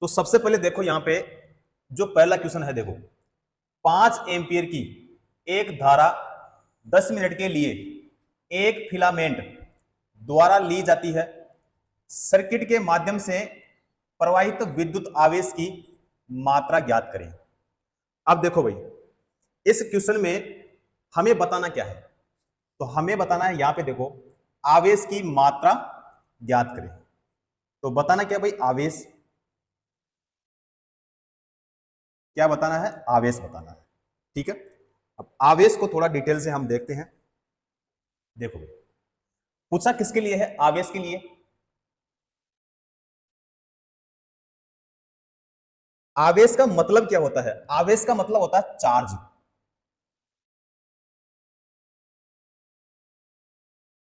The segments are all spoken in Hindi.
तो सबसे पहले देखो यहां पे जो पहला क्वेश्चन है, देखो 5 एम्पियर की एक धारा 10 मिनट के लिए एक फिलामेंट द्वारा ली जाती है। सर्किट के माध्यम से प्रवाहित विद्युत आवेश की मात्रा ज्ञात करें। अब देखो भाई, इस क्वेश्चन में हमें बताना क्या है, तो हमें बताना है यहां पे देखो आवेश की मात्रा ज्ञात करें। तो बताना क्या भाई, आवेश क्या बताना है, आवेश बताना है। ठीक है, अब आवेश को थोड़ा डिटेल से हम देखते हैं। देखो भाई, पूछा किसके लिए है, आवेश के लिए। आवेश का मतलब क्या होता है, आवेश का मतलब होता है चार्ज।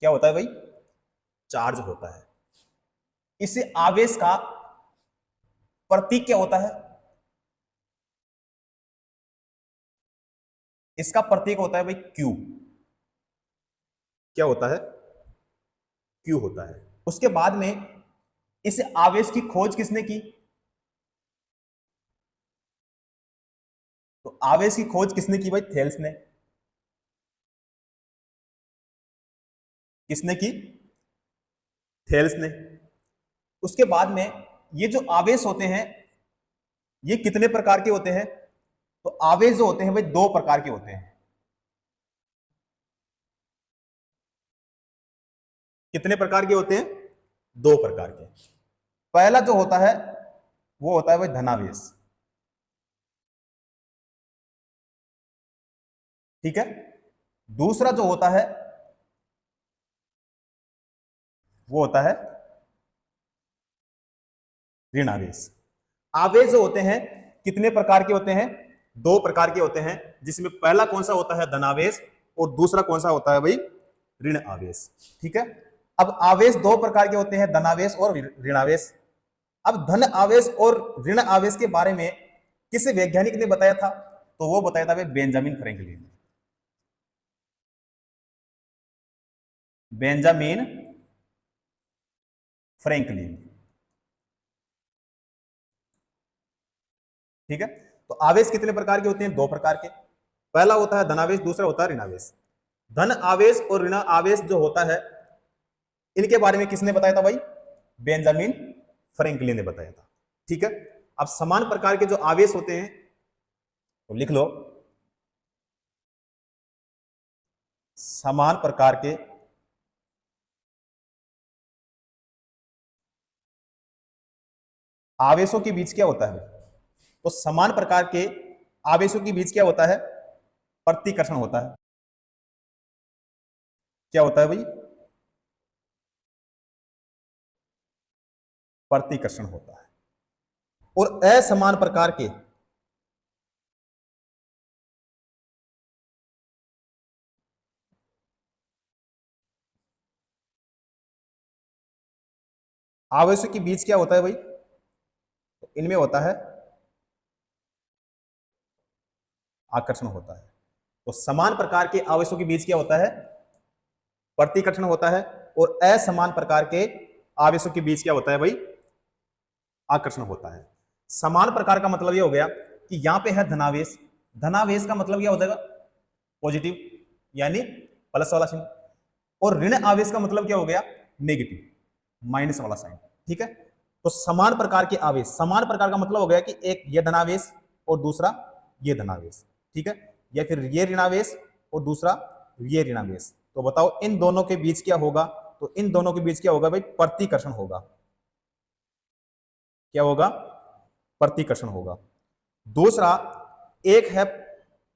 क्या होता है भाई, चार्ज होता है। इसे आवेश का प्रतीक क्या होता है, इसका प्रतीक होता है भाई क्यू। क्या होता है, क्यू होता है। उसके बाद में इस आवेश की खोज किसने की, तो आवेश की खोज किसने की भाई, थेल्स ने। किसने की, थेल्स ने। उसके बाद में ये जो आवेश होते हैं ये कितने प्रकार के होते हैं, तो आवेश जो होते हैं भाई दो प्रकार के होते हैं। कितने प्रकार के होते हैं, दो प्रकार के। पहला जो होता है वो होता है भाई धनावेश। ठीक है, दूसरा जो होता है वो होता है ऋणावेश। आवेश जो होते हैं कितने प्रकार के होते हैं, दो प्रकार के होते हैं, जिसमें पहला कौन सा होता है, धनावेश, और दूसरा कौन सा होता है भाई, ऋण आवेश। ठीक है, अब आवेश दो प्रकार के होते हैं, धनावेश और ऋणावेश। अब धन आवेश और ऋण आवेश के बारे में किस वैज्ञानिक ने बताया था, तो वो बताया था भाई बेंजामिन फ्रैंकलिन। Benjamin Franklin. ठीक है, तो आवेश कितने प्रकार के होते हैं, दो प्रकार के। पहला होता है धनावेश, दूसरा होता है ऋणावेश। धन आवेश और ऋण आवेश जो होता है इनके बारे में किसने बताया था भाई, बेंजामिन फ्रैंकलिन ने बताया था। ठीक है, अब समान प्रकार के जो आवेश होते हैं तो लिख लो, समान प्रकार के आवेशों के बीच क्या होता है, तो समान प्रकार के आवेशों के बीच क्या होता है, प्रतिकर्षण होता है। क्या होता है भाई, प्रतिकर्षण होता है। और असमान प्रकार के आवेशों के बीच क्या होता है भाई, तो इनमें होता है आकर्षण होता है। तो समान प्रकार के आवेशों के बीच क्या होता है, प्रतिकर्षण होता है। और असमान प्रकार के आवेशों के बीच क्या होता है भाई, आकर्षण होता है। समान प्रकार का मतलब यह हो गया कि यहां पे है धनावेश। धनावेश का मतलब क्या हो जाएगा, पॉजिटिव, यानी प्लस वाला साइन। और ऋण आवेश का मतलब क्या हो गया, नेगेटिव, माइनस वाला साइन। ठीक है, तो समान प्रकार के आवेश, समान प्रकार का मतलब हो गया कि एक ये धनावेश और दूसरा ये धनावेश। ठीक है, या फिर ये ऋणावेश और दूसरा ये ऋणावेश। तो बताओ इन दोनों के बीच क्या होगा, तो इन दोनों के बीच क्या होगा भाई, प्रतिकर्षण होगा। क्या होगा, प्रतिकर्षण होगा। दूसरा, एक है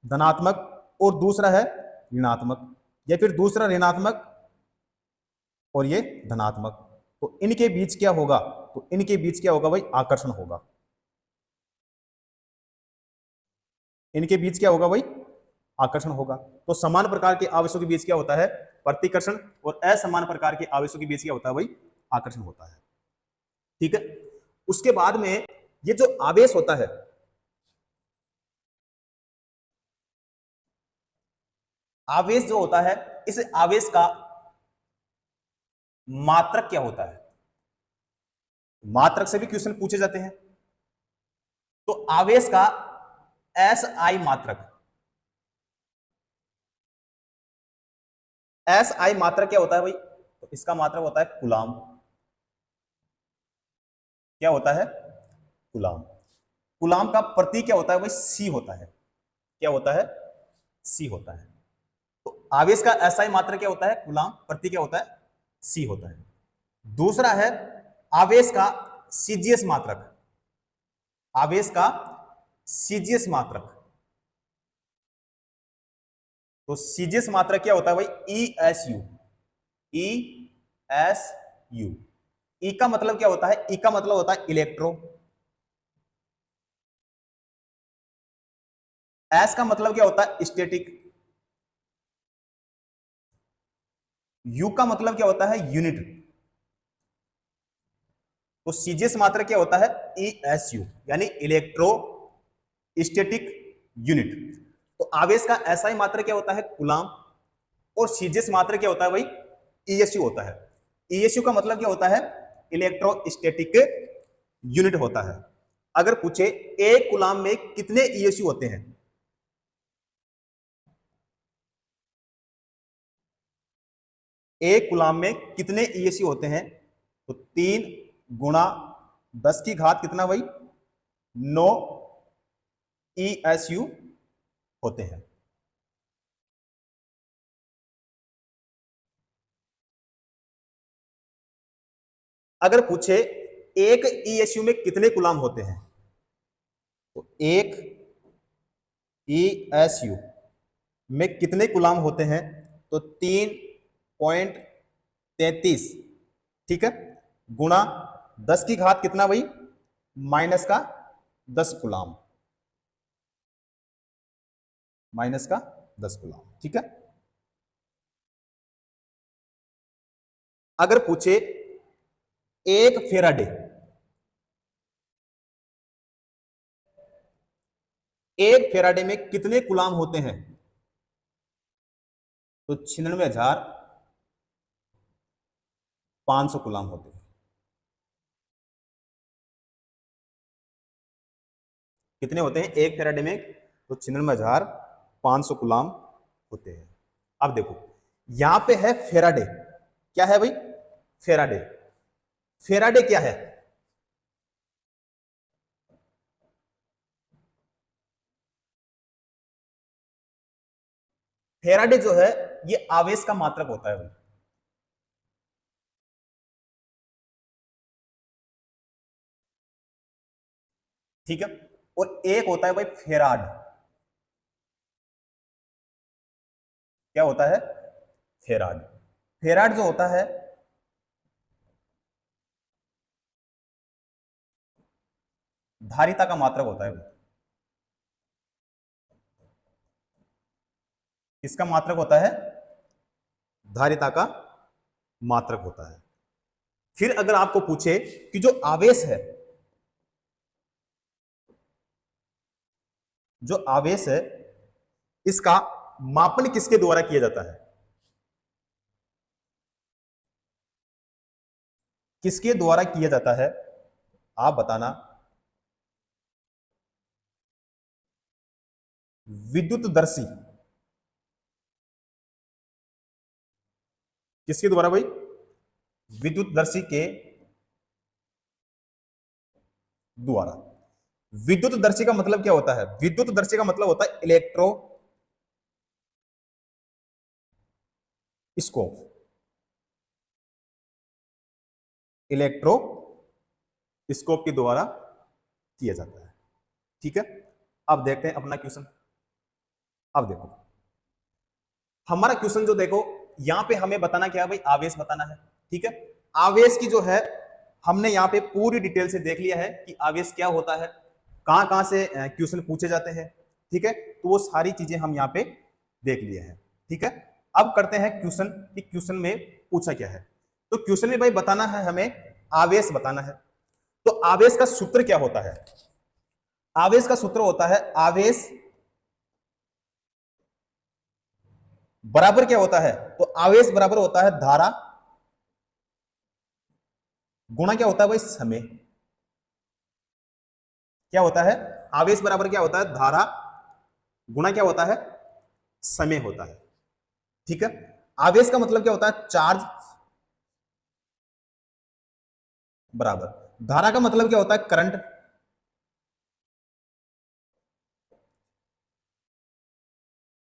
धनात्मक और दूसरा है ऋणात्मक, या फिर दूसरा ऋणात्मक और ये धनात्मक। तो इनके बीच क्या होगा, तो इनके बीच क्या होगा भाई, आकर्षण होगा। इनके बीच क्या होगा भाई, आकर्षण होगा। तो समान प्रकार के आवेशों के बीच क्या होता है, प्रतिकर्षण, और असमान प्रकार के आवेशों के बीच क्या होता है भाई, आकर्षण होता है। ठीक है, उसके बाद में ये जो आवेश होता है, आवेश जो होता है, इस आवेश का मात्रक क्या होता है। मात्रक से भी क्वेश्चन पूछे जाते हैं। तो आवेश का एस आई मात्रक, एस आई मात्रक क्या होता है भाई? तो इसका मात्रक होता है कूलाम। क्या होता है? कूलाम। कूलाम का प्रतीक क्या होता है भाई? सी होता है। क्या होता है? सी होता है। तो आवेश का एसआई मात्रक क्या होता है? कूलाम। प्रतीक क्या होता है? सी होता है। दूसरा है आवेश का सीजीएस मात्रक, आवेश का सीजीएस मात्रक। तो सीजीएस मात्रक क्या होता है भाई? E S U, E S U. E का मतलब क्या होता है? ई का मतलब होता है इलेक्ट्रो। एस का मतलब क्या होता है? स्टैटिक। यू का मतलब क्या होता है? यूनिट। तो सीजीएस मात्रक क्या होता है? ई एस यू, यानी इलेक्ट्रो स्टैटिक यूनिट। तो आवेश का एसआई मात्रक क्या होता है? कूलाम। और सीजीएस मात्रक क्या होता है भाई? ईएसयू होता है। ईएसयू का मतलब क्या होता है? इलेक्ट्रोस्टैटिक यूनिट होता है। अगर पूछे एक कूलाम में कितने ईएसयू होते हैं? एक कूलाम में कितने ईएसयू होते हैं? तो 3 × 10 की घात कितना भाई? 9 ईएसयू होते हैं। अगर पूछे एक ईएसयू में कितने कूलाम होते हैं? तो एक ईएसयू में कितने कूलाम होते हैं? तो 3.33, ठीक है, गुणा 10 की घात कितना भाई? -10 कूलाम, -10 कूलाम, ठीक है। अगर पूछे एक फेराडे, एक फेराडे में कितने कूलाम होते हैं? तो 96,500 कूलाम होते हैं। कितने होते हैं एक फेराडे में? तो 96,500 कूलाम होते हैं। अब देखो यहां पे है फेराडे। क्या है भाई? फेराडे। फेराडे क्या है? फेराडे जो है ये आवेश का मात्रक होता है भाई। ठीक है। और एक होता है भाई फेराड। क्या होता है? फेराड। फेराड जो होता है धारिता का मात्रक होता है भाई। इसका मात्रक होता है? धारिता का मात्रक होता है। फिर अगर आपको पूछे कि जो आवेश है, जो आवेश है इसका मापन किसके द्वारा किया जाता है? किसके द्वारा किया जाता है? आप बताना। विद्युतदर्शी। किसके द्वारा भाई? विद्युतदर्शी के द्वारा। विद्युतदर्शी का मतलब क्या होता है? विद्युतदर्शी का मतलब होता है इलेक्ट्रोस्कोप। इलेक्ट्रोस्कोप के द्वारा किया जाता है। ठीक है। अब देखते हैं अपना क्वेश्चन। अब देखो हमारा क्वेश्चन जो देखो यहां पे हमें बताना क्या है भाई? आवेश बताना है। ठीक है। आवेश की जो है हमने यहाँ पे पूरी डिटेल से देख लिया है कि आवेश क्या होता है, कहां कहां से क्वेश्चन पूछे जाते हैं। ठीक है। तो वो सारी चीजें हम यहाँ पे देख लिए हैं। ठीक है। अब करते हैं क्वेश्चन कि क्वेश्चन में पूछा क्या है। तो क्वेश्चन में भाई बताना है हमें आवेश बताना है। तो आवेश का सूत्र क्या होता है? आवेश का सूत्र होता है आवेश बराबर क्या होता है? तो आवेश बराबर होता है धारा गुणा क्या होता है भाई? समय। क्या होता है, आवेश बराबर क्या होता है, धारा गुणा क्या होता है, समय होता है। ठीक है, आवेश का मतलब क्या होता है, चार्ज बराबर धारा का मतलब क्या होता है, करंट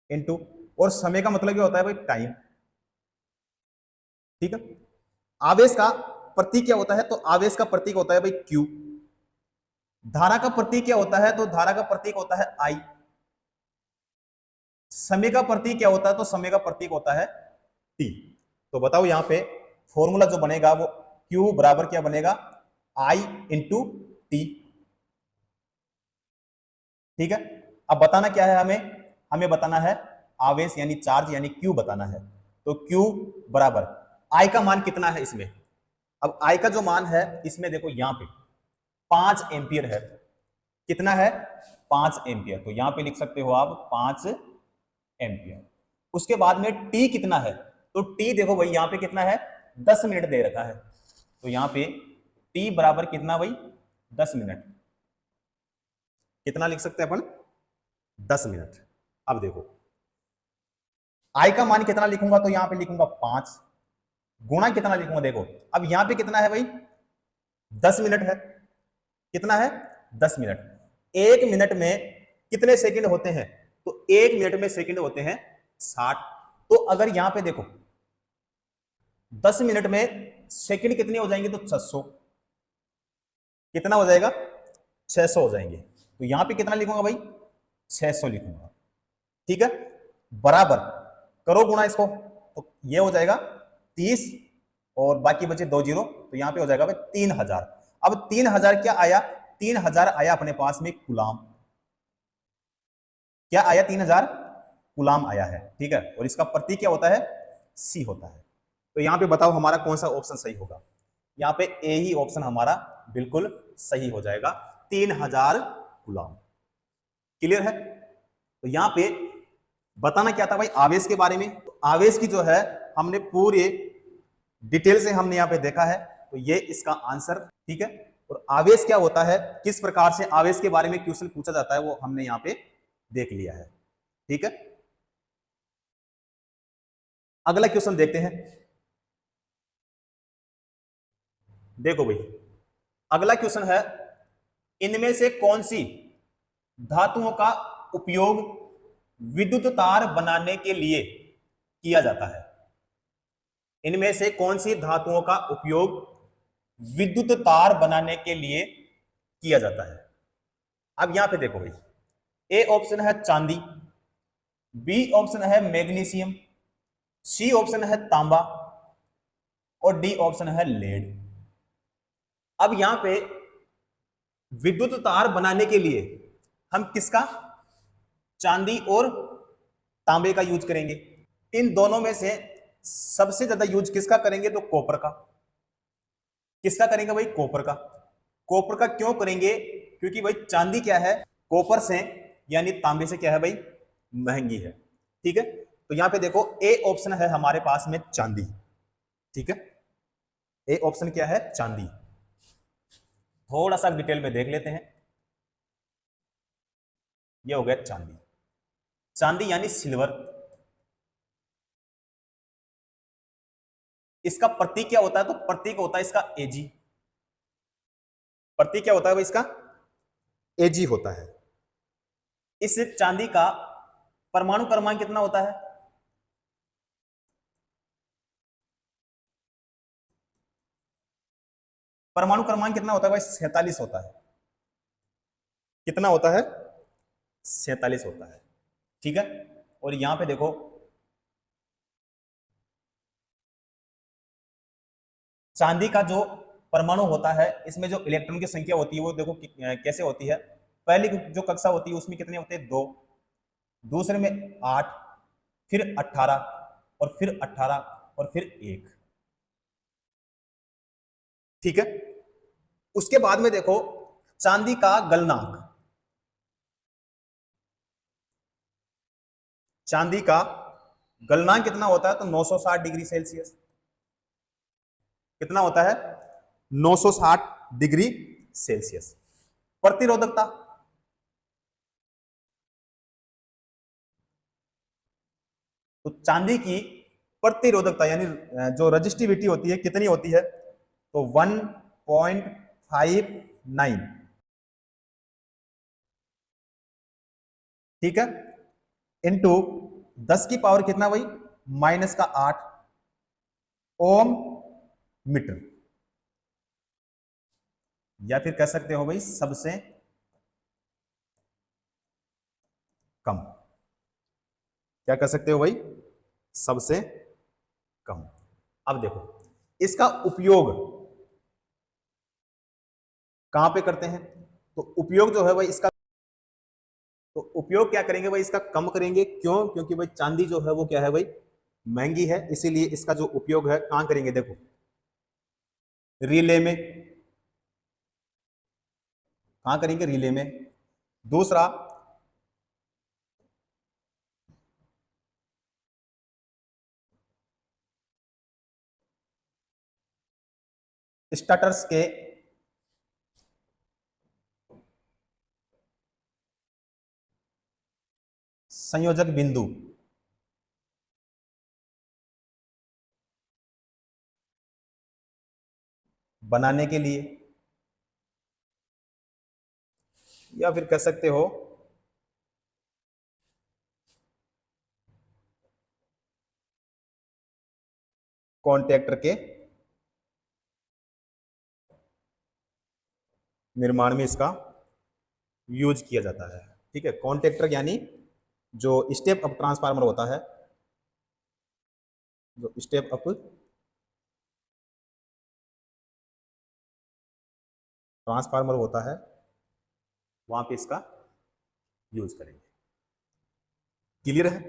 इनटू, और समय का मतलब क्या होता है भाई, टाइम। ठीक है, आवेश का प्रतीक क्या होता है, तो आवेश का प्रतीक होता है भाई क्यू। धारा का प्रतीक क्या होता है, तो धारा का प्रतीक होता है आई। समय का प्रतीक क्या होता है, तो समय का प्रतीक होता है टी। तो बताओ यहां पे फॉर्मूला जो बनेगा वो Q बराबर क्या बनेगा, I इंटू टी। ठीक है, अब बताना क्या है हमें, हमें बताना है आवेश यानी चार्ज यानी Q बताना है। तो Q बराबर I का मान कितना है इसमें, अब I का जो मान है इसमें देखो यहां पे 5 एंपियर है। कितना है, 5 एंपियर। तो यहां पे लिख सकते हो आप 5 एंपियर। उसके बाद में T कितना है, तो T देखो भाई यहां पे कितना है, 10 मिनट दे रखा है। तो यहां पे T बराबर कितना भाई, 10 मिनट। कितना लिख सकते हैं अपन, 10 मिनट। अब देखो आई का मान कितना लिखूंगा, तो यहां पे लिखूंगा 5 गुणा कितना लिखूंगा, देखो अब यहां पे कितना है भाई, 10 मिनट है। कितना है, 10 मिनट। एक मिनट में कितने सेकंड होते हैं, तो एक मिनट में सेकंड होते हैं 60। तो अगर यहां पे देखो 10 मिनट में सेकंड कितने हो जाएंगे, तो 600। कितना हो जाएगा, 600 हो जाएंगे। तो यहां पे कितना लिखूंगा भाई, 600 लिखूंगा। ठीक है, बराबर करो गुणा इसको, तो ये हो जाएगा 30 और बाकी बचे 2 जीरो, तो यहां पे हो जाएगा भाई 3000। अब 3000 क्या आया, 3000 आया अपने पास में कूलाम। क्या आया, 3000 कूलाम आया है। ठीक है, और इसका प्रतीक क्या होता है, सी होता है। तो यहां पे बताओ हमारा कौन सा ऑप्शन सही होगा, यहां पे ए ही ऑप्शन हमारा बिल्कुल सही हो जाएगा, 3000 कूलाम। क्लियर है, तो यहां पे बताना क्या था भाई, आवेश के बारे में। तो आवेश की जो है हमने पूरे डिटेल से हमने यहां पे देखा है, तो ये इसका आंसर। ठीक है, और आवेश क्या होता है, किस प्रकार से आवेश के बारे में क्वेश्चन पूछा जाता है, वो हमने यहां पे देख लिया है। ठीक है, अगला क्वेश्चन देखते हैं। देखो भाई अगला क्वेश्चन है, इनमें से कौन सी धातुओं का उपयोग विद्युत तार बनाने के लिए किया जाता है। इनमें से कौन सी धातुओं का उपयोग विद्युत तार बनाने के लिए किया जाता है। अब यहां पे देखो भाई, ए ऑप्शन है चांदी, बी ऑप्शन है मैग्नीशियम, सी ऑप्शन है तांबा और डी ऑप्शन है लेड। अब यहां पे विद्युत तार बनाने के लिए हम किसका, चांदी और तांबे का यूज करेंगे। इन दोनों में से सबसे ज्यादा यूज किसका करेंगे, तो कॉपर का। किसका करेंगे भाई, कॉपर का। कॉपर का क्यों करेंगे, क्योंकि भाई चांदी क्या है, कॉपर से यानी तांबे से क्या है भाई, महंगी है। ठीक है, तो यहां पे देखो ए ऑप्शन है हमारे पास में चांदी। ठीक है, ए ऑप्शन क्या है, चांदी। थोड़ा सा डिटेल में देख लेते हैं। ये हो गया चांदी, चांदी यानी सिल्वर। इसका प्रतीक क्या होता है, तो प्रतीक होता है इसका एजी। प्रतीक क्या होता है भाई इसका, एजी होता है। इस चांदी का परमाणु क्रमांक कितना होता है, परमाणु क्रमांक कितना होता है भाई, 47 होता है। कितना होता है, 47 होता है। ठीक है, और यहां पे देखो चांदी का जो परमाणु होता है, इसमें जो इलेक्ट्रॉन की संख्या होती है वो देखो कैसे होती है। पहली जो कक्षा होती है उसमें कितने होते हैं, 2, दूसरे में 8, फिर 18 और फिर 18 और फिर 1। ठीक है, उसके बाद में देखो चांदी का गलनांक, चांदी का गलनांक कितना होता है, तो 960 डिग्री सेल्सियस। कितना होता है, 960 डिग्री सेल्सियस। प्रतिरोधकता, तो चांदी की प्रतिरोधकता यानी जो रजिस्टिविटी होती है कितनी होती है, तो 1.59, ठीक है, इंटू 10 की पावर कितना भाई, -8 ओम मीटर, या फिर कह सकते हो भाई सबसे कम। क्या कह सकते हो भाई, सबसे कम। अब देखो इसका उपयोग कहां पे करते हैं, तो उपयोग जो है भाई इसका, तो उपयोग क्या करेंगे भाई, इसका कम करेंगे। क्यों, क्योंकि भाई चांदी जो है वो क्या है भाई, महंगी है, इसीलिए इसका जो उपयोग है कहां करेंगे, देखो रिले में, कहां करेंगे, रिले में। दूसरा, स्टार्टर्स के संयोजक बिंदु बनाने के लिए, या फिर कह सकते हो कॉन्ट्रैक्टर के निर्माण में इसका यूज किया जाता है। ठीक है, कॉन्ट्रैक्टर यानी जो स्टेप अप ट्रांसफार्मर होता है, जो स्टेप अप ट्रांसफार्मर होता है, वहां पे इसका यूज करेंगे। क्लियर है,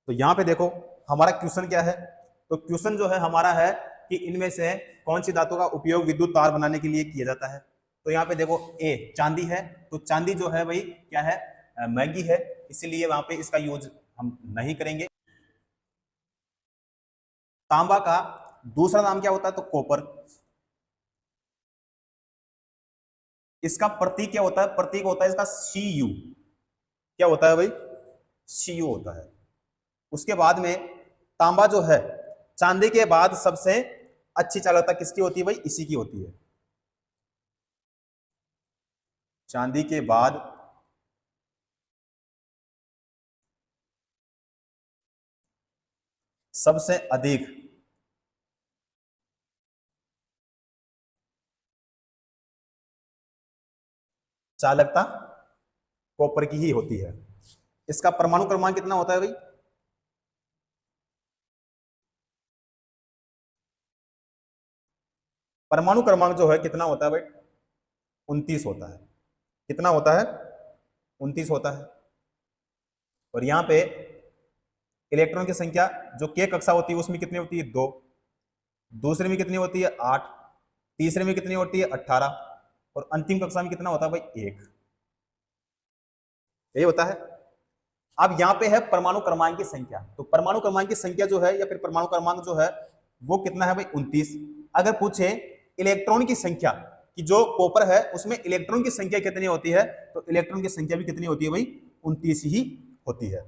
तो यहां पे देखो हमारा क्वेश्चन क्या है, तो क्वेश्चन जो है हमारा है कि इनमें से कौन सी धातु का उपयोग विद्युत तार बनाने के लिए किया जाता है। तो यहाँ पे देखो ए चांदी है, तो चांदी जो है भाई क्या है, महंगी है, इसीलिए वहां पे इसका यूज हम नहीं करेंगे। तांबा का दूसरा नाम क्या होता है, तो कॉपर। इसका प्रतीक क्या होता है, प्रतीक होता है इसका Cu। क्या होता है भाई, Cu होता है। उसके बाद में तांबा जो है, चांदी के बाद सबसे अच्छी चालकता किसकी होती है भाई, इसी की होती है। चांदी के बाद सबसे अधिक चालकता कॉपर की ही होती है। इसका परमाणु क्रमांक कितना होता है भाई, परमाणु क्रमांक जो है कितना होता है भाई, 29 होता है। कितना होता है, 29 होता है। और यहां पे इलेक्ट्रॉन की संख्या जो के कक्षा होती है उसमें कितनी होती है, 2, दूसरे में कितनी होती है, 8, तीसरे में कितनी होती है, 18, और अंतिम कक्षा में कितना होता है भाई, 1। यही होता है। अब यहां पे है परमाणु क्रमांक की संख्या, तो परमाणु क्रमांक की संख्या जो है या फिर परमाणु क्रमांक जो है वो कितना है भाई, 29। अगर पूछे इलेक्ट्रॉन की संख्या कि जो कॉपर है उसमें इलेक्ट्रॉन की संख्या कितनी होती है, तो इलेक्ट्रॉन की संख्या भी कितनी होती है भाई, 29 ही होती है।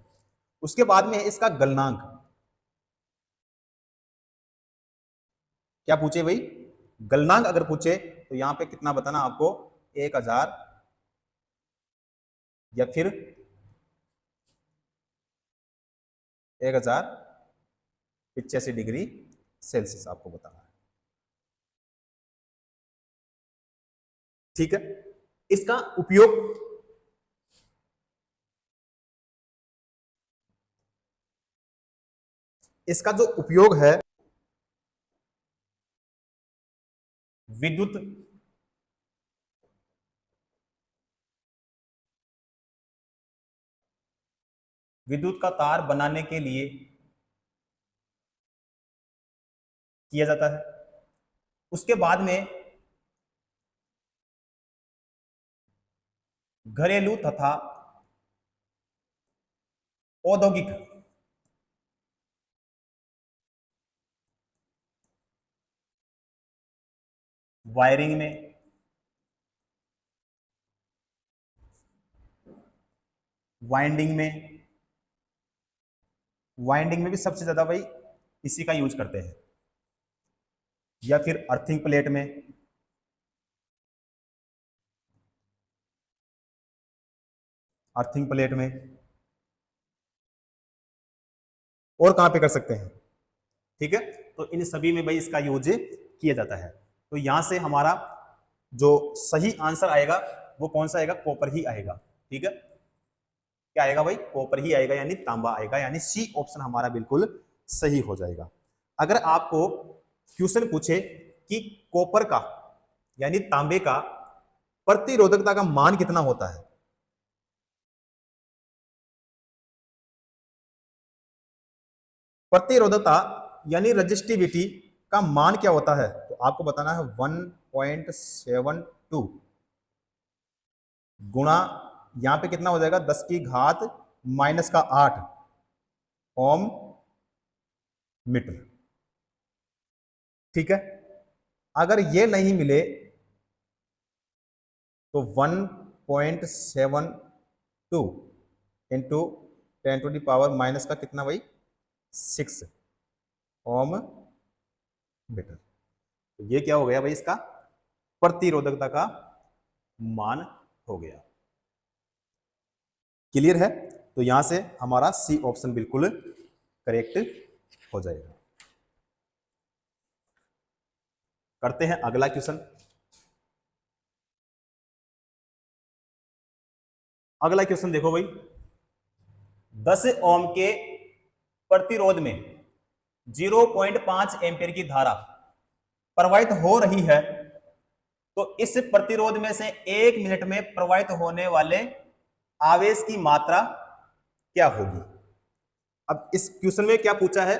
उसके बाद में है इसका गलनांक। क्या पूछे भाई, गलनांक अगर पूछे तो यहां पे कितना बताना आपको, 1000 या फिर 1085 डिग्री सेल्सियस आपको बताना है। ठीक है, इसका उपयोग इसका जो उपयोग है विद्युत विद्युत का तार बनाने के लिए किया जाता है। उसके बाद में घरेलू तथा औद्योगिक वायरिंग में वाइंडिंग में भी सबसे ज्यादा भाई इसी का यूज करते हैं, या फिर अर्थिंग प्लेट में, और कहां पे कर सकते हैं, ठीक है। तो इन सभी में भाई इसका यूज किया जाता है। तो यहां से हमारा जो सही आंसर आएगा वो कौन सा आएगा, कॉपर ही आएगा, ठीक है। क्या आएगा भाई, कॉपर ही आएगा, यानी तांबा आएगा, यानी सी ऑप्शन हमारा बिल्कुल सही हो जाएगा। अगर आपको क्वेश्चन पूछे कि कॉपर का यानी तांबे का प्रतिरोधकता का मान कितना होता है, प्रतिरोधकता यानी रजिस्टिविटी का मान क्या होता है, तो आपको बताना है 1.72 गुणा, यहां पे कितना हो जाएगा 10 की घात माइनस का 8 ओम मीटर, ठीक है। अगर ये नहीं मिले तो 1.72 into 10 to the power minus का कितना भाई 6 ओम मीटर। तो ये क्या हो गया भाई, इसका प्रतिरोधकता का मान हो गया। क्लियर है। तो यहां से हमारा सी ऑप्शन बिल्कुल करेक्ट हो जाएगा। करते हैं अगला क्वेश्चन। अगला क्वेश्चन देखो भाई, 10 ओम के प्रतिरोध में 0.5 एम्पीयर की धारा प्रवाहित हो रही है, तो इस प्रतिरोध में से 1 मिनट में प्रवाहित होने वाले आवेश की मात्रा क्या होगी। अब इस क्वेश्चन में क्या पूछा है,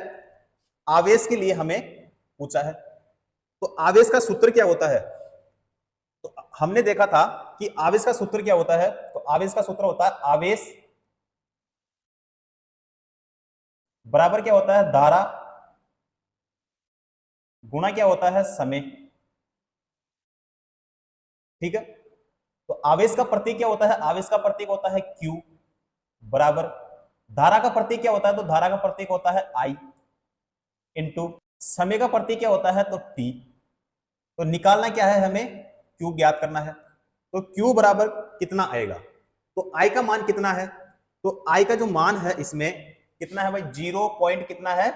आवेश के लिए हमें पूछा है। तो आवेश का सूत्र क्या होता है, तो हमने देखा था कि आवेश का सूत्र क्या होता है, तो आवेश का सूत्र होता है आवेश बराबर क्या होता है धारा गुणा क्या होता है समय, ठीक है। तो आवेश का प्रतीक क्या होता है, आवेश का प्रतीक होता है Q बराबर धारा का प्रतीक क्या होता है, तो धारा का प्रतीक होता है I इंटू समय का प्रतीक क्या होता है, तो T। तो निकालना क्या है, हमें Q ज्ञात करना है। तो Q बराबर कितना आएगा, तो I का मान कितना है, तो I का जो मान है इसमें कितना है भाई 0 पॉइंट कितना है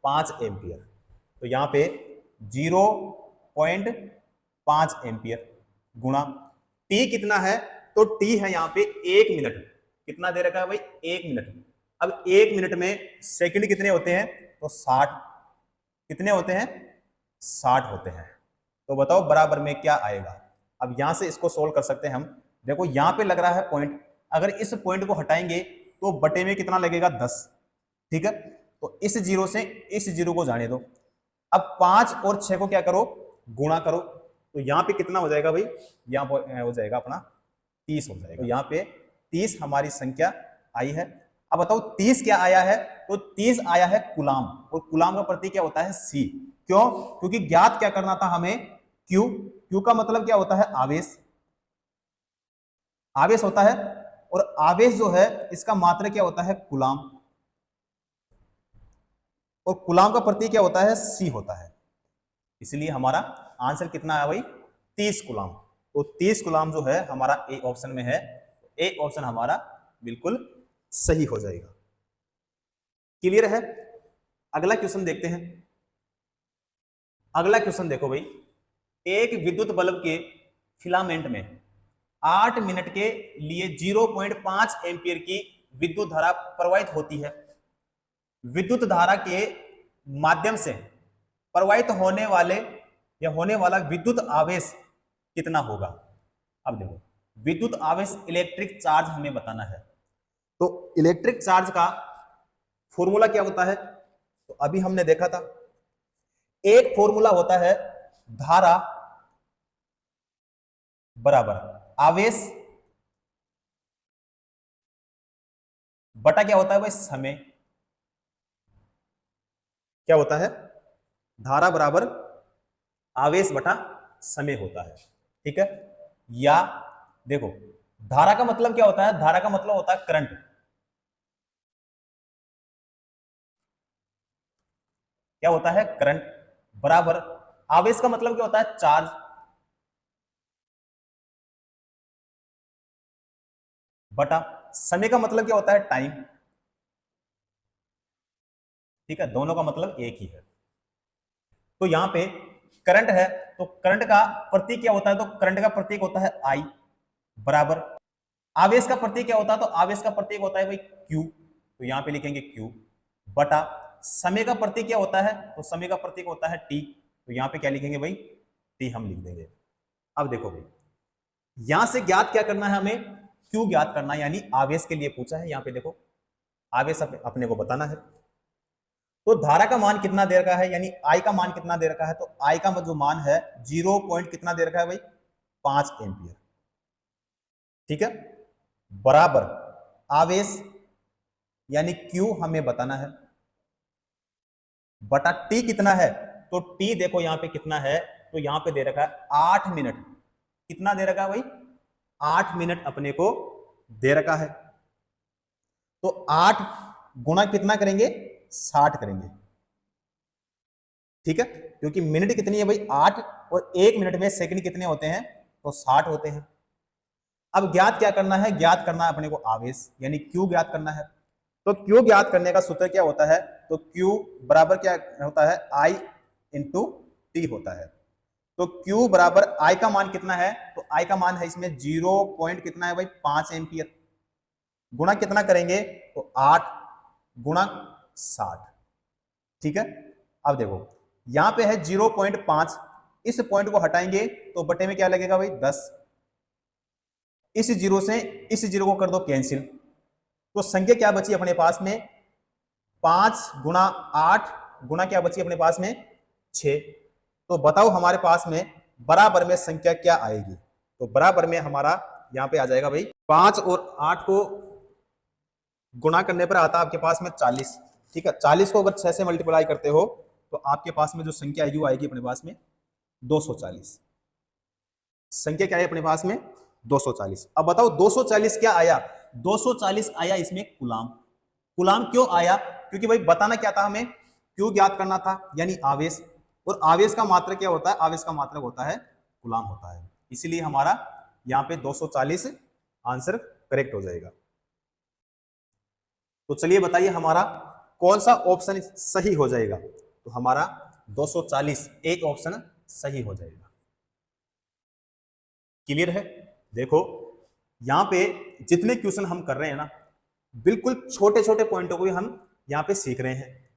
5 एम्पियर। तो यहां पे 0.5 एम्पियर गुणा T कितना है, तो T है यहां पे 1 मिनट, कितना दे रखा है भाई 1 मिनट। अब 1 मिनट में सेकंड कितने होते हैं, तो 60, कितने होते हैं 60 होते हैं। तो बताओ बराबर में क्या आएगा। अब यहां से इसको सोल्व कर सकते हैं हम। देखो यहां पे लग रहा है पॉइंट, अगर इस पॉइंट को हटाएंगे तो बटे में कितना लगेगा 10, ठीक है। तो इस जीरो से इस जीरो को जाने दो। अब 5 और 6 को क्या करो गुणा करो, तो यहां पे कितना हो जाएगा भाई, यहां हो जाएगा अपना 30 हो जाएगा। तो यहां पे 30 हमारी संख्या आई है। अब बताओ 30 क्या आया है, तो 30 आया है कुलाम, और कुलाम का प्रतीक क्या होता है C। क्यों, क्योंकि ज्ञात क्या करना था हमें Q। Q का मतलब क्या होता है आवेश, आवेश होता है, और आवेश जो है इसका मात्रा क्या होता है कुलाम, और कुलाम का प्रतीक क्या होता है C होता है। इसलिए हमारा आंसर कितना है भाई 30 कुलाम। तो 30 कुलाम जो है हमारा ए ऑप्शन में है, ए ऑप्शन हमारा बिल्कुल सही हो जाएगा। क्लियर है। अगला क्वेश्चन देखते हैं। अगला क्वेश्चन देखो भाई, एक विद्युत बल्ब के फिलामेंट में 8 मिनट के लिए 0.5 एम्पीयर की विद्युत धारा प्रवाहित होती है। विद्युत धारा के माध्यम से प्रवाहित होने वाले या होने वाला विद्युत आवेश कितना होगा। अब देखो विद्युत आवेश इलेक्ट्रिक चार्ज हमें बताना है। तो इलेक्ट्रिक चार्ज का फॉर्मूला क्या होता है, तो अभी हमने देखा था एक फॉर्मूला होता है धारा बराबर आवेश बटा क्या होता है भाई समय, क्या होता है धारा बराबर आवेश बटा समय होता है, ठीक है। या देखो धारा का मतलब क्या होता है? धारा का मतलब होता है करंट। क्या होता है? करंट। बराबर आवेश का मतलब क्या होता है? चार्ज। बटा समय का मतलब क्या होता है? टाइम। ठीक है, दोनों का मतलब एक ही है। तो यहां पे करंट है, तो करंट का प्रतीक क्या होता है? तो करंट का प्रतीक होता है आई। बराबर आवेश का प्रतीक क्या होता है? तो आवेश का प्रतीक होता है भाई क्यू, तो यहां पे लिखेंगे क्यू। बटा समय का प्रतीक क्या होता है? तो समय का प्रतीक होता है टी, तो यहां पे क्या लिखेंगे भाई? टी हम लिख देंगे। अब देखो भाई, यहां से ज्ञात क्या करना है हमें? क्यू ज्ञात करना है, यानी आवेश के लिए पूछा है। यहां पे देखो आवेश अपने को बताना है। तो धारा का मान कितना दे रखा है, यानी आई का मान कितना दे रखा है? तो आई का जो मान है 0 कितना दे रखा है भाई? 5 एम्पियर। ठीक है, बराबर आवेश यानी क्यू हमें बताना है, बटा टी कितना है? तो टी देखो यहां पे कितना है, तो यहां पे दे रखा है 8 मिनट। कितना दे रखा है भाई? 8 मिनट अपने को दे रखा है। तो 8 गुणा कितना करेंगे? 60 करेंगे। ठीक है, क्योंकि मिनट कितनी है भाई? 8, और 1 मिनट में सेकंड कितने होते हैं? तो 60 होते हैं। अब ज्ञात क्या करना है? ज्ञात करना है अपने को आवेश, यानी क्यू ज्ञात करना है। तो क्यू ज्ञात करने का सूत्र क्या होता है? तो क्यू बराबर क्या होता है? आई इंटू टी होता है। तो क्यू बराबर आई का मान कितना है? तो आई का मान है इसमें 0 कितना है भाई? 5 एम्पियर। गुणा कितना करेंगे? तो 8 गुणा 60। ठीक है, अब देखो यहां पे है 0.5, इस पॉइंट को हटाएंगे तो बटे में क्या लगेगा भाई? 10। इस जीरो से इस जीरो को कर दो कैंसिल, तो संख्या क्या बची अपने पास में? 5 गुणा 8 गुणा क्या बची अपने पास में? 6। तो बताओ हमारे पास में बराबर में संख्या क्या आएगी? तो बराबर में हमारा यहां पे आ जाएगा भाई 5 और 8 को गुणा करने पर आता है आपके पास में 40। ठीक है, 40 को अगर 6 से मल्टीप्लाई करते हो तो आपके पास में जो संख्या आएगी वो आएगी अपने पास में 240। संख्या क्या है अपने पास में? 240। अब बताओ 240 क्या आया? 240 आया इसमें कूलाम। कूलाम क्यों आया? क्योंकि भाई बताना क्या था हमें? क्यों ज्ञात करना था, यानी आवेश। और आवेश का मात्रक क्या होता है? आवेश का मात्रक होता है कूलाम होता है। इसीलिए हमारा यहाँ पे 240 आंसर करेक्ट हो जाएगा। तो चलिए बताइए हमारा कौन सा ऑप्शन सही हो जाएगा? तो हमारा 240 एक ऑप्शन सही हो जाएगा। क्लियर है? देखो यहां पे जितने क्वेश्चन हम कर रहे हैं ना, बिल्कुल छोटे छोटे पॉइंटों को भी हम यहां पे सीख रहे हैं।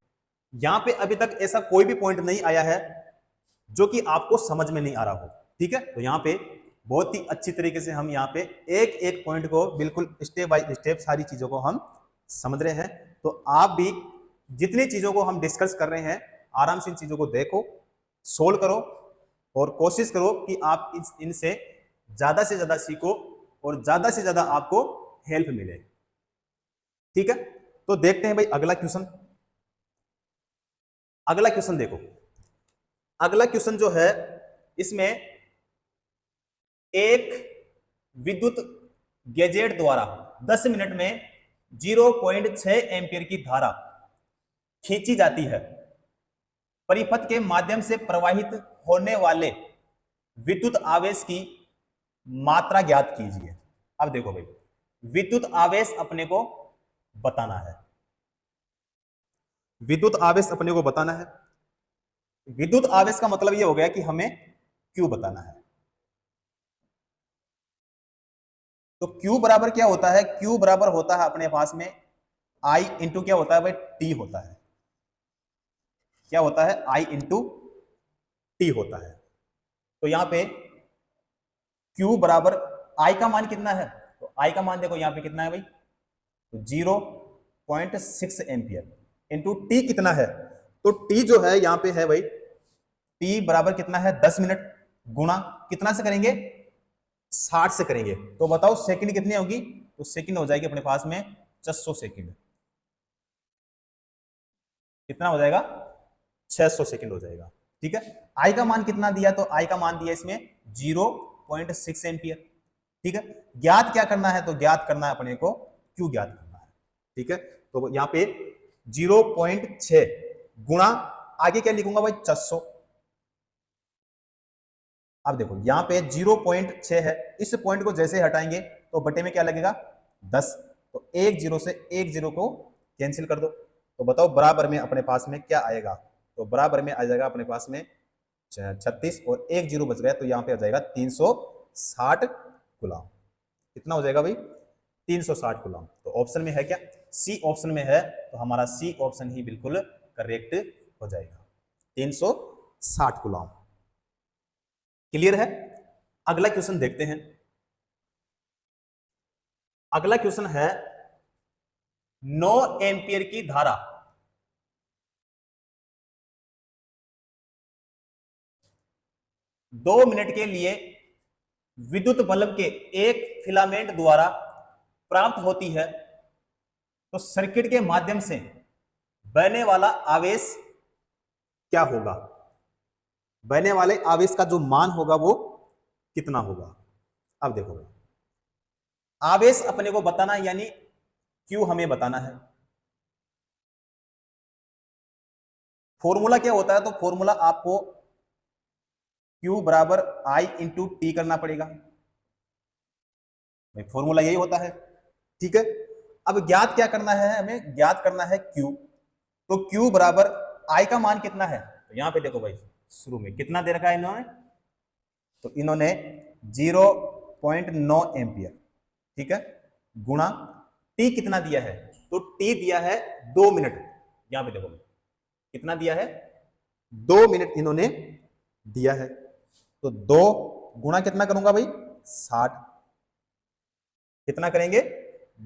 यहां पे अभी तक ऐसा कोई भी पॉइंट नहीं आया है जो कि आपको समझ में नहीं आ रहा हो। ठीक है, तो यहां पे बहुत ही अच्छी तरीके से हम यहां पे एक एक पॉइंट को बिल्कुल स्टेप बाय स्टेप सारी चीजों को हम समझ रहे हैं। तो आप भी जितनी चीजों को हम डिस्कस कर रहे हैं आराम से इन चीजों को देखो, सोल्व करो, और कोशिश करो कि आप इनसे ज्यादा से ज्यादा सीखो और ज्यादा से ज्यादा आपको हेल्प मिले। ठीक है, तो देखते हैं भाई अगला क्वेश्चन। अगला क्वेश्चन देखो, अगला क्वेश्चन जो है इसमें एक विद्युत गैजेट द्वारा 10 मिनट में 0.6 एम्पीयर की धारा खींची जाती है। परिपथ के माध्यम से प्रवाहित होने वाले विद्युत आवेश की मात्रा ज्ञात कीजिए। अब देखो भाई, विद्युत आवेश अपने को बताना है। विद्युत आवेश अपने को बताना है। विद्युत आवेश का मतलब यह हो गया कि हमें क्यू बताना है। तो क्यू बराबर क्या होता है? क्यू बराबर होता है अपने पास में आई इंटू क्या होता है भाई? टी होता है। क्या होता है? आई इंटू टी होता है। तो यहां पे क्यू बराबर आई का मान कितना है? तो आई का मान देखो यहां पे कितना है भाई? तो 0.6 एम्पियर इंटू टी कितना है? तो टी जो है यहां पे है भाई, टी बराबर कितना है? 10 मिनट गुणा कितना से करेंगे? 60 से करेंगे। तो बताओ सेकंड कितनी होगी? तो सेकंड हो जाएगी अपने पास में 600 सेकंड। कितना हो जाएगा? 600 सेकंड हो जाएगा। ठीक है, आई का मान कितना दिया? तो आई का मान दिया इसमें 0.6 एम्पियर। ठीक है। ज्ञात क्या करना है, तो ज्ञात करना है अपने को क्यू ज्ञात करना है। ठीक है, तो यहाँ पे 0.6 गुणा, आगे क्या लिखूंगा भाई 400। अब देखो यहाँ पे 0.6 है, इस पॉइंट को जैसे हटाएंगे तो बटे में क्या लगेगा 10, तो एक जीरो से एक जीरो को कैंसिल कर दो, तो बताओ बराबर में अपने पास में क्या आएगा, तो बराबर में आ जाएगा अपने पास में 36 और एक जीरो बच गया, तो यहाँ पे आ जाएगा 360 कूलम। कितना हो जाएगा भाई 360 कूलम। तो ऑप्शन में है क्या, सी ऑप्शन में है, तो हमारा सी ऑप्शन ही बिल्कुल करेक्ट हो जाएगा, 360 कूलम। क्लियर है। अगला क्वेश्चन देखते हैं। अगला क्वेश्चन है 9 एम्पियर की धारा 2 मिनट के लिए विद्युत बल्ब के एक फिलामेंट द्वारा प्राप्त होती है, तो सर्किट के माध्यम से बहने वाला आवेश क्या होगा, बहने वाले आवेश का जो मान होगा वो कितना होगा। अब देखो आवेश अपने को बताना, यानी क्यू हमें बताना है। फॉर्मूला क्या होता है, तो फॉर्मूला आपको Q बराबर I इंटू टी करना पड़ेगा, फॉर्मूला यही होता है। ठीक है, अब ज्ञात क्या करना है, हमें ज्ञात करना है Q, तो Q बराबर I का मान कितना है, तो यहां पे देखो भाई शुरू में कितना दे रखा है इन्होंने, तो इन्होंने 0.9 एम्पियर, ठीक है, गुणा टी कितना दिया है, तो टी दिया है 2 मिनट, यहां पे देखो कितना दिया है 2 मिनट इन्होंने दिया है, तो 2 गुणा कितना करूंगा भाई 60, कितना करेंगे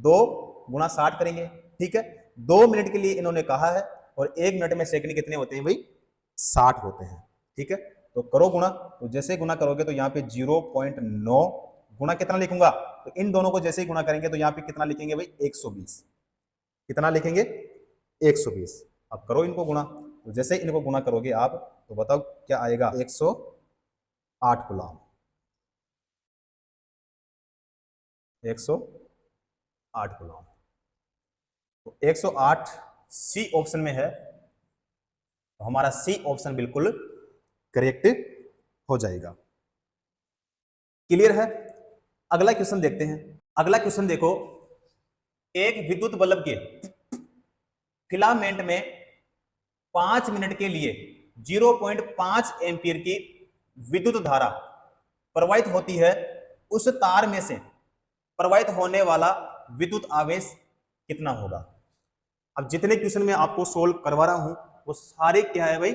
2 गुणा 60 करेंगे। ठीक है, 2 मिनट के लिए इन्होंने कहा है, और 1 मिनट में सेकंड कितने होते हैं भाई 60 होते हैं। ठीक है, तो करो गुणा, तो जैसे गुणा करोगे तो यहाँ पे 0.9 गुणा कितना लिखूंगा, तो इन दोनों को जैसे ही गुणा करेंगे तो यहाँ पे कितना लिखेंगे भाई 120, कितना लिखेंगे 120। अब करो इनको गुणा, तो जैसे इनको गुणा करोगे आप तो बताओ क्या आएगा 108 कूलम, 108 कूलम। तो 108 सी ऑप्शन में है, तो हमारा सी ऑप्शन बिल्कुल करेक्ट हो जाएगा। क्लियर है। अगला क्वेश्चन देखते हैं। अगला क्वेश्चन देखो, एक विद्युत बल्ब के फिलामेंट में 5 मिनट के लिए 0.5 एम्पियर की विद्युत धारा प्रवाहित होती है, उस तार में से प्रवाहित होने वाला विद्युत आवेश कितना होगा। अब जितने क्वेश्चन में आपको सोल्व करवा रहा हूं वो सारे क्या है भाई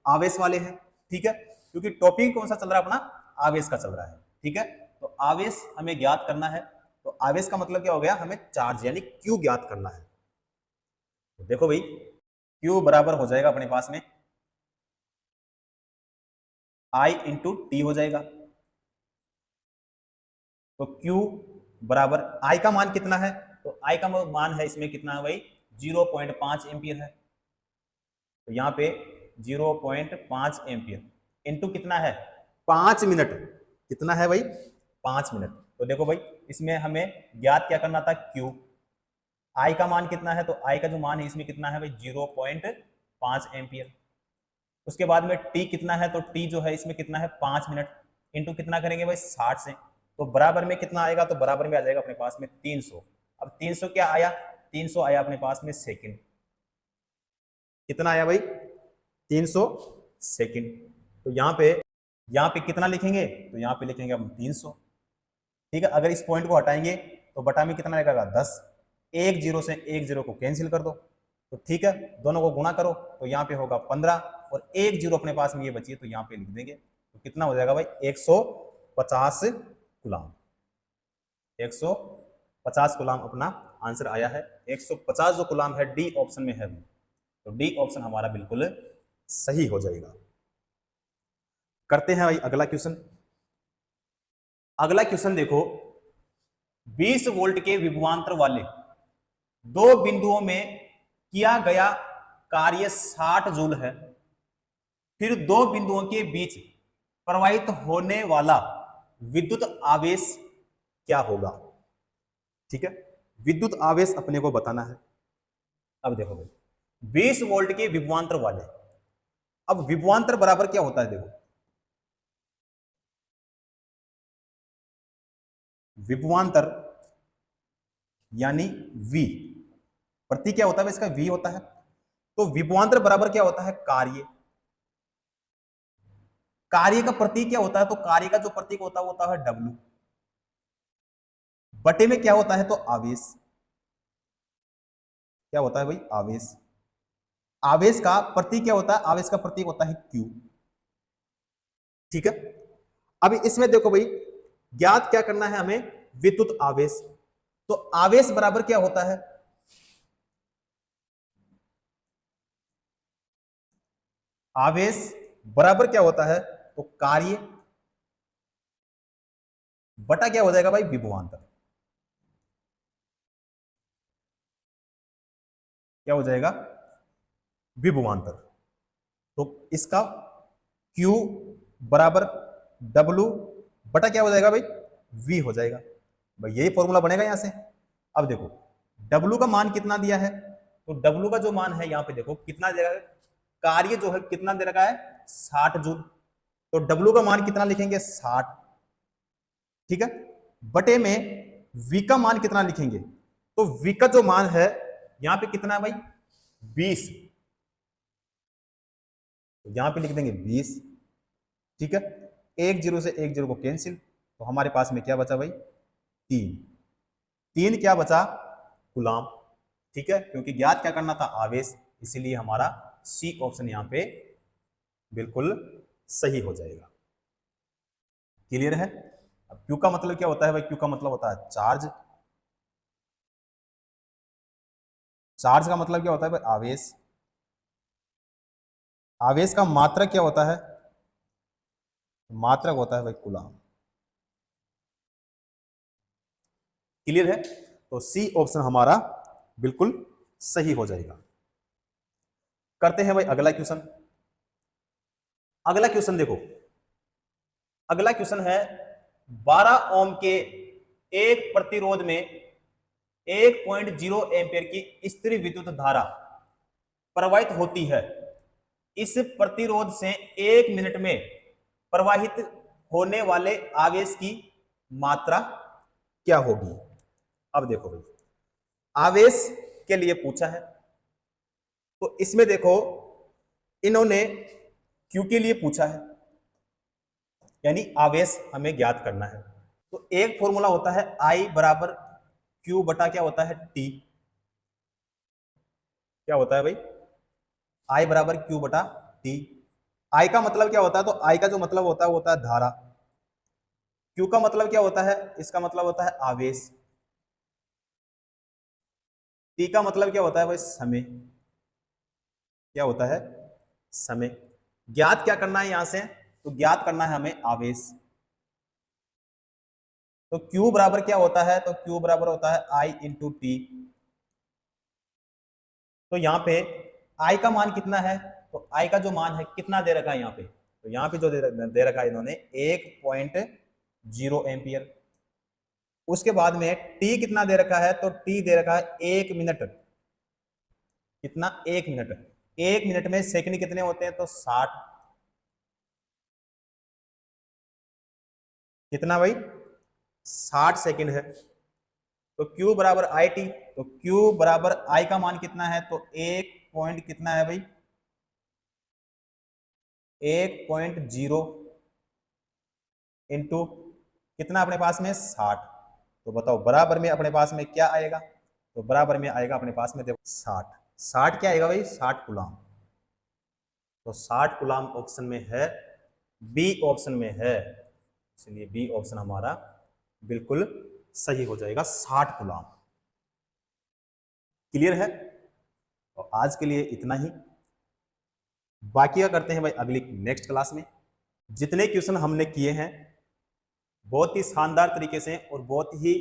आवेश वाले हैं। ठीक है, क्योंकि टॉपिक कौन सा चल रहा है अपना, आवेश का चल रहा है। ठीक है, तो आवेश हमें ज्ञात करना है, तो आवेश का मतलब क्या हो गया, हमें चार्ज यानी क्यू ज्ञात करना है। तो देखो भाई क्यू बराबर हो जाएगा अपने पास में I इंटू टी हो जाएगा, तो Q बराबर I का मान कितना है, तो I का मान है इसमें कितना है भाई 0.5 एम्पियर है, तो यहाँ पे 0.5 एम्पियर इंटू कितना है 5 मिनट, कितना है भाई 5 मिनट। तो देखो भाई इसमें हमें ज्ञात क्या करना था Q, I का मान कितना है, तो I का जो मान है इसमें कितना है भाई 0.5 एम्पियर। उसके बाद में T कितना है, तो T जो है इसमें कितना है 5 मिनट, इंटू कितना करेंगे भाई 60 से, तो बराबर में कितना आएगा, तो बराबर में आ जाएगा अपने पास में 300। अब 300 क्या आया, 300 आया अपने पास में सेकंड, कितना आया भाई 300 सेकंड। तो यहाँ पे कितना लिखेंगे, तो यहाँ पे लिखेंगे हम 300। ठीक है, अगर इस पॉइंट को हटाएंगे तो बटा में कितना लगेगा 10, एक जीरो से एक जीरो को कैंसिल कर दो, तो ठीक है दोनों को गुणा करो तो यहाँ पे होगा 15, और एक जीरो अपने पास में ये बची है तो यहाँ पे लिख देंगे, तो कितना हो जाएगा भाई 150 कूलम। 150 कूलम अपना आंसर आया है। 150 जो कूलम है डी ऑप्शन में है, तो डी ऑप्शन हमारा बिल्कुल सही हो जाएगा। करते हैं भाई अगला क्वेश्चन। अगला क्वेश्चन देखो, 20 वोल्ट के विभवांतर वाले दो बिंदुओं में किया गया कार्य 60 जूल है, फिर दो बिंदुओं के बीच प्रवाहित होने वाला विद्युत आवेश क्या होगा। ठीक है, विद्युत आवेश अपने को बताना है। अब देखो भाई, 20 वोल्ट के विभवांतर वाले, अब विभवांतर बराबर क्या होता है, देखो विभवांतर यानी V, प्रतीक क्या होता है इसका, V होता है। तो विभवांतर बराबर क्या होता है, कार्य। कार्य का प्रतीक क्या होता है, तो कार्य का जो प्रतीक होता है वो होता है W, बटे में क्या होता है, तो आवेश। क्या होता है भाई, आवेश। आवेश का प्रतीक क्या होता है, आवेश का प्रतीक होता है Q। ठीक है, अभी इसमें देखो भाई, ज्ञात क्या करना है हमें, विद्युत आवेश। तो आवेश बराबर क्या होता है, आवेश बराबर क्या होता है, तो कार्य बटा क्या हो जाएगा भाई, विभवांतर। क्या हो जाएगा, विभवांतर। तो इसका Q बराबर W बटा क्या हो जाएगा भाई, V हो जाएगा भाई, यही फॉर्मूला बनेगा यहां से। अब देखो W का मान कितना दिया है, तो W का जो मान है यहां पे देखो कितना दे रखा है, कार्य जो है कितना दे रखा है, 60 जूल। तो W का मान कितना लिखेंगे, 60। ठीक है, बटे में V का मान कितना लिखेंगे, तो V का जो मान है यहां पे कितना है भाई, 20। तो यहां पे लिख देंगे 20। ठीक है, एक जीरो से एक जीरो को कैंसिल, तो हमारे पास में क्या बचा भाई, 3। 3 क्या बचा, कूलाम। ठीक है, क्योंकि ज्ञात क्या करना था, आवेश, इसीलिए हमारा सी ऑप्शन यहां पे बिल्कुल सही हो जाएगा। क्लियर है। अब क्यू का मतलब क्या होता है भाई, क्यू का मतलब होता है चार्ज। चार्ज का मतलब क्या होता है भाई, आवेश। आवेश का मात्रक क्या होता है, मात्रक होता है भाई कूलाम। क्लियर है, तो सी ऑप्शन हमारा बिल्कुल सही हो जाएगा। करते हैं भाई अगला क्वेश्चन। अगला क्वेश्चन देखो, अगला क्वेश्चन है 12 ओम के एक प्रतिरोध में 1.0 एम्पीयर की स्थिर विद्युत धारा प्रवाहित होती है। इस प्रतिरोध से 1 मिनट में प्रवाहित होने वाले आवेश की मात्रा क्या होगी। अब देखो भाई, आवेश के लिए पूछा है, तो इसमें देखो इन्होंने क्यू के लिए पूछा है, यानी आवेश हमें ज्ञात करना है। तो एक फॉर्मूला होता है आई बराबर क्यू बटा क्या होता है, टी। क्या होता है भाई, आई बराबर क्यू बटा टी। आई का मतलब क्या होता है, तो आई का जो मतलब होता है वो होता है धारा। क्यू का मतलब क्या होता है, इसका मतलब होता है आवेश। टी का मतलब क्या होता है भाई, समय। क्या होता है, समय। ज्ञात क्या करना है यहां से, तो ज्ञात करना है हमें आवेश। तो Q बराबर क्या होता है, तो Q बराबर होता है I इंटू टी। तो यहाँ पे I का मान कितना है, तो I का जो मान है कितना दे रखा है यहाँ पे, तो यहाँ पे जो दे रखा है इन्होंने 1.0 एम्पियर। उसके बाद में T कितना दे रखा है, तो T दे रखा है 1 मिनट। कितना, 1 मिनट। 1 मिनट में सेकंड कितने होते हैं, तो 60। कितना भाई, 60 सेकंड है। तो Q बराबर आई टी, तो Q बराबर I का मान कितना है, तो 1 पॉइंट कितना है भाई, 1.0 इंटू कितना अपने पास में 60। तो बताओ बराबर में अपने पास में क्या आएगा, तो बराबर में आएगा अपने पास में देखो 60। 60 क्या आएगा भाई, 60 कूलाम। तो 60 कूलाम ऑप्शन में है, बी ऑप्शन में है, इसलिए बी ऑप्शन हमारा बिल्कुल सही हो जाएगा, 60 कूलाम। क्लियर है। और आज के लिए इतना ही, बाकी का करते हैं भाई अगली नेक्स्ट क्लास में। जितने क्वेश्चन हमने किए हैं बहुत ही शानदार तरीके से और बहुत ही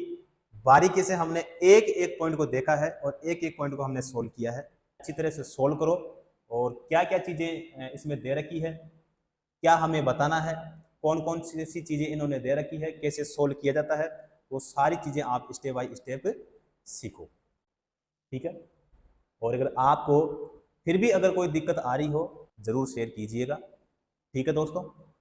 बारीकी से हमने एक एक पॉइंट को देखा है और एक एक पॉइंट को हमने सोल्व किया है। अच्छी तरह से सोल्व करो, और क्या क्या चीजें इसमें दे रखी है, क्या हमें बताना है, कौन कौन सी चीजें इन्होंने दे रखी है, कैसे सोल्व किया जाता है, वो सारी चीज़ें आप स्टेप बाय स्टेप सीखो, ठीक है। और अगर आपको फिर भी अगर कोई दिक्कत आ रही हो ज़रूर शेयर कीजिएगा, ठीक है दोस्तों।